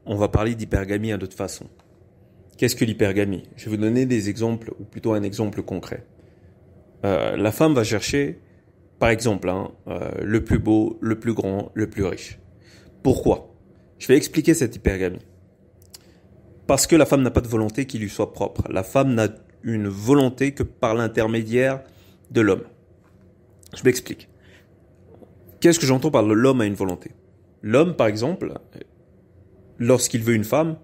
on va parler d'hypergamie à d'autres façons. Qu'est-ce que l'hypergamie? Je vais vous donner des exemples, ou plutôt un exemple concret. La femme va chercher, par exemple, le plus beau, le plus grand, le plus riche. Pourquoi? Je vais expliquer cette hypergamie. Parce que la femme n'a pas de volonté qui lui soit propre. La femme n'a une volonté que par l'intermédiaire de l'homme. Je m'explique. Qu'est-ce que j'entends par l'homme a une volonté? L'homme, par exemple, lorsqu'il veut une femme,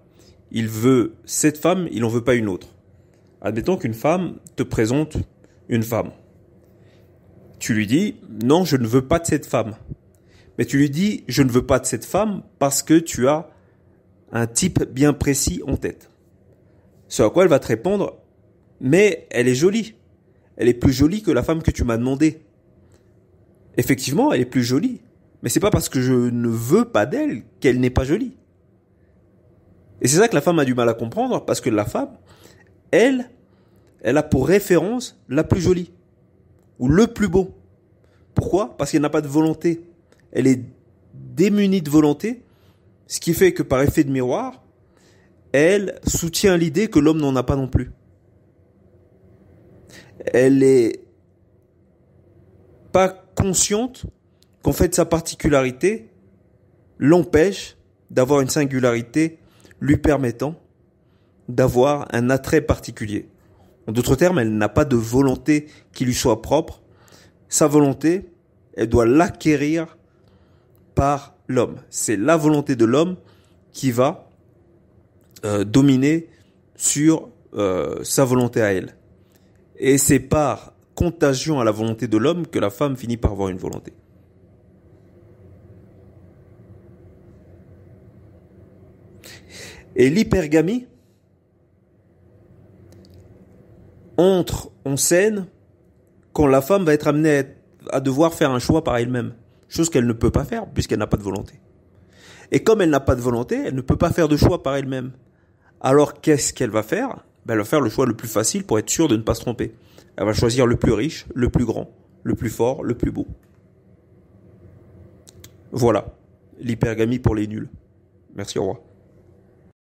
il veut cette femme, il n'en veut pas une autre. Admettons qu'une femme te présente une femme. Tu lui dis, non, je ne veux pas de cette femme. Mais tu lui dis, je ne veux pas de cette femme parce que tu as un type bien précis en tête. Ce à quoi elle va te répondre, mais elle est jolie. Elle est plus jolie que la femme que tu m'as demandé. Effectivement, elle est plus jolie. Mais c'est pas parce que je ne veux pas d'elle qu'elle n'est pas jolie. Et c'est ça que la femme a du mal à comprendre, parce que la femme, elle a pour référence la plus jolie. Ou le plus beau. Pourquoi? Parce qu'elle n'a pas de volonté. Elle est démunie de volonté, ce qui fait que par effet de miroir, elle soutient l'idée que l'homme n'en a pas non plus. Elle est pas consciente qu'en fait sa particularité l'empêche d'avoir une singularité lui permettant d'avoir un attrait particulier. En d'autres termes, elle n'a pas de volonté qui lui soit propre. Sa volonté, elle doit l'acquérir par l'homme. C'est la volonté de l'homme qui va dominer sur sa volonté à elle. Et c'est par contagion à la volonté de l'homme que la femme finit par avoir une volonté. Et l'hypergamie entre en scène quand la femme va être amenée à devoir faire un choix par elle-même. Chose qu'elle ne peut pas faire puisqu'elle n'a pas de volonté. Et comme elle n'a pas de volonté, elle ne peut pas faire de choix par elle-même. Alors qu'est-ce qu'elle va faire? Elle va faire le choix le plus facile pour être sûre de ne pas se tromper. Elle va choisir le plus riche, le plus grand, le plus fort, le plus beau. Voilà, l'hypergamie pour les nuls. Merci, au revoir.